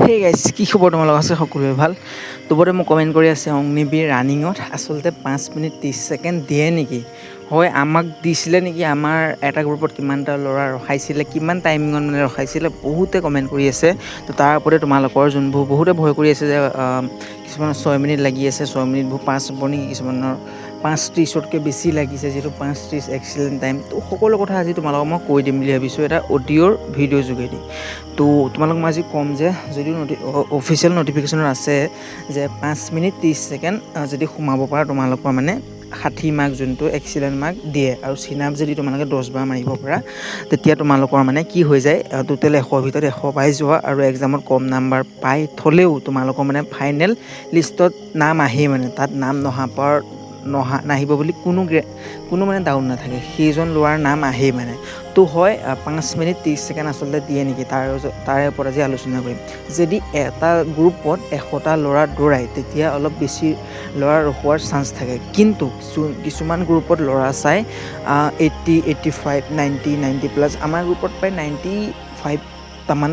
Hey guys, কি খবৰ তোমালোকৰ? আছে সকলোৰে ভাল? দুপৰতে মোক কমেণ্ট কৰি আছে অগ্নিবীৰ ৰানিঙত আচলতে 5 মিনিট 30 ছেকেণ্ড দিয়ে নেকি? হয়, আমাক দিছিলে নেকি? আমাৰ এটা গ্ৰুপত কিমানটা ল'ৰা ৰখাইছিলে, কিমান টাইমিঙত মানে ৰখাইছিলে, বহুতে কমেণ্ট কৰি আছে। তো তাৰ ওপৰতে তোমালোকৰ যোনবোৰ বহুতে ভয় কৰি আছে যে কিছুমানৰ 6 মিনিট লাগি আছে, 6 মিনিটবোৰ 5 হ'ব নেকি, কিছুমানৰ 5:30তকৈ বেছি লাগিছে, যিহেতু 5:30 এক্সিলেণ্ট টাইম। তো সকলো কথা আজি তোমালোকক মই কৈ দিম বুলি ভাবিছোঁ এটা অডিঅ'ৰ ভিডিঅ' যোগেদি। তো তোমালোক মই আজি ক'ম যে যদিও অফিচিয়েল নটিফিকেশ্যনত আছে যে 5 মিনিট 30 ছেকেণ্ড যদি সোমাব পাৰা তোমালোকৰ মানে 60 মাৰ্ক যোনটো এক্সিলেণ্ট মাৰ্ক দিয়ে, আৰু চিনাপ যদি তোমালোকে 10 বাৰ মাৰিব পাৰা তেতিয়া তোমালোকৰ মানে কি হৈ যায়, টোটেল 100ৰ ভিতৰত 100 পাই যোৱা, আৰু এক্সামত কম নাম্বাৰ পাই থ'লেও তোমালোকৰ মানে ফাইনেল লিষ্টত নাম আহেই, মানে তাত নাম নাহিব বুলি কোনো মানে ডাউট নাথাকে, সেইজন ল'ৰাৰ নাম আহেই মানে। তো হয় 5 মিনিট 30 ছেকেণ্ড আচলতে দিয়ে নেকি, তাৰে ওপৰত আজি আলোচনা কৰিম। যদি এটা গ্ৰুপত 100টা ল'ৰা দৌৰায় তেতিয়া অলপ বেছি ল'ৰা ৰখোৱাৰ চান্স থাকে, কিন্তু কিছুমান গ্ৰুপত ল'ৰা চাই 80, 85, 90, 90+। আমাৰ গ্ৰুপত প্ৰায় 95টামান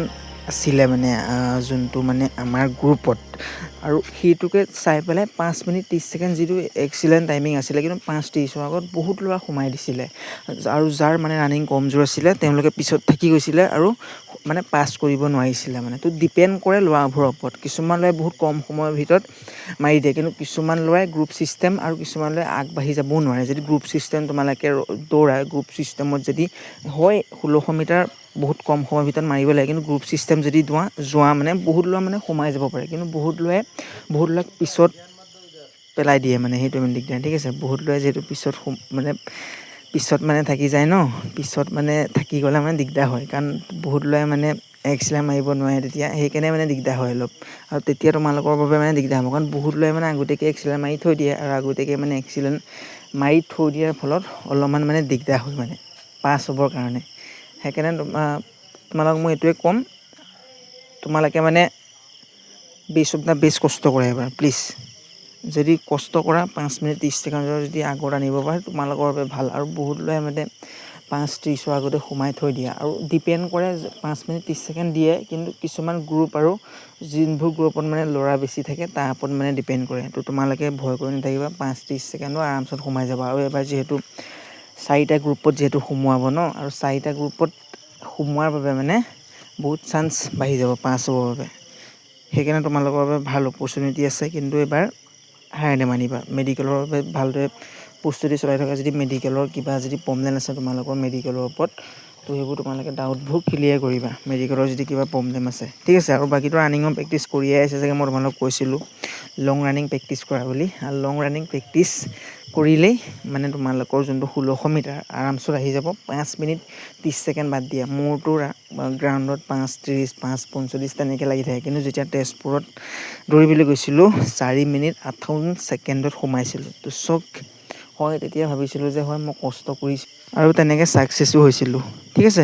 আছিলে মানে, যোনটো মানে আমাৰ গ্ৰুপত, আৰু সেইটোকে চাই পেলাই 5 মিনিট 30 ছেকেণ্ড যিটো এক্সিলেণ্ট টাইমিং আছিলে, কিন্তু 5:30ৰ আগত বহুত ল'ৰা সোমাই দিছিলে, আৰু যাৰ মানে ৰানিং কমজোৰ আছিলে তেওঁলোকে পিছত থাকি গৈছিলে আৰু মানে পাছ কৰিব নোৱাৰিছিলে মানে। তো ডিপেণ্ড কৰে ল'ৰাবোৰৰ ওপৰত, কিছুমান ল'ৰাই বহুত কম সময়ৰ ভিতৰত মাৰি দিয়ে, কিন্তু কিছুমান ল'ৰাই গ্ৰুপ ছিষ্টেম আৰু কিছুমান ল'ৰাই আগবাঢ়ি যাবও নোৱাৰে। যদি গ্ৰুপ ছিষ্টেম তোমালোকে দৌৰাই, গ্ৰুপ ছিষ্টেমত যদি হয় 1600 মিটাৰ বহুত কম সময়ৰ ভিতৰত মাৰিব লাগে, কিন্তু গ্ৰুপ ছিষ্টেম যদি যোৱা মানে বহুত ল'ৰা মানে সোমাই যাব পাৰে, কিন্তু বহুত ল'ৰাক পিছত পেলাই দিয়ে মানে, সেইটো মানে দিগদাৰ। ঠিক আছে, বহুত ল'ৰাই যিহেতু পিছত মানে থাকি যায় ন, পিছত মানে থাকি গ'লে মানে দিগদাৰ হয়, কাৰণ বহুত ল'ৰাই মানে এক্সিলেণ্ট মাৰিব নোৱাৰে তেতিয়া, সেইকাৰণে মানে দিগদাৰ হয় অলপ, আৰু তেতিয়া তোমালোকৰ বাবে মানে দিগদাৰ হ'ব, কাৰণ বহুত ল'ৰাই মানে আগতীয়াকৈ এক্সিলেণ্ট মাৰি থৈ দিয়ে, আৰু আগতীয়াকৈ মানে এক্সিলেণ্ট মাৰি থৈ দিয়াৰ ফলত অলপমান মানে দিগদাৰ হয় মানে পাছ হ'বৰ কাৰণে। সেইকাৰণে তোমালোকক মই এইটোৱে ক'ম, তোমালোকে মানে বেছ কষ্ট কৰা এবাৰ প্লিজ। যদি কষ্ট কৰা 5 মিনিট 30 ছেকেণ্ডৰ যদি আগত আনিব পাৰে তোমালোকৰ বাবে ভাল, আৰু বহুত ল'ৰাই মানে 5:30ৰ আগতে সোমাই থৈ দিয়ে, আৰু ডিপেণ্ড কৰে 5 মিনিট 30 ছেকেণ্ড দিয়ে, কিন্তু কিছুমান গ্ৰুপ আৰু যোনবোৰ গ্ৰুপত মানে ল'ৰা বেছি থাকে তাৰ ওপৰত মানে ডিপেণ্ড কৰে। তো তোমালোকে ভয় কৰি নাথাকিবা, 5:30 ছেকেণ্ডো আৰামছত সোমাই যাবা। আৰু এবাৰ যিহেতু 4টা গ্ৰুপত যিহেতু সোমোৱাব ন, আৰু 4টা গ্ৰুপত সোমোৱাৰ বাবে মানে বহুত চান্স বাঢ়ি যাব পাছ হ'বৰ বাবে, সেইকাৰণে তোমালোকৰ বাবে ভাল অপৰচুনিটি আছে। কিন্তু এবাৰ হাৰে নেমানিবা, মেডিকেলৰ বাবে ভালদৰে প্ৰস্তুতি চলাই থকা। যদি মেডিকেলৰ কিবা যদি প্ৰব্লেম আছে তোমালোকৰ মেডিকেলৰ ওপৰত, তো সেইবোৰ তোমালোকে ডাউটবোৰ ক্লিয়াৰ কৰিবা, মেডিকেলৰ যদি কিবা প্ৰব্লেম আছে। ঠিক আছে, আৰু বাকীটো ৰানিঙৰ প্ৰেক্টিচ কৰিয়ে আছে চাগে, মই তোমালোকক কৈছিলোঁ লং ৰানিং প্ৰেক্টিচ কৰা বুলি, আৰু লং ৰানিং প্ৰেক্টিচ কৰিলেই মানে তোমালোকৰ যোনটো 1600 মিটাৰ আৰামছত আহি যাব। 5 মিনিট 30 ছেকেণ্ড বাদ দিয়া, মোৰতো গ্ৰাউণ্ডত 5:30, 5:45 তেনেকৈ লাগি থাকে, কিন্তু যেতিয়া তেজপুৰত দৌৰিবলৈ গৈছিলোঁ 4 মিনিট 58 ছেকেণ্ডত সোমাইছিলোঁ। তো হয়, তেতিয়া ভাবিছিলোঁ যে হয় মই কষ্ট কৰিছোঁ, আৰু তেনেকৈ ছাকচেছো হৈছিলোঁ। ঠিক আছে।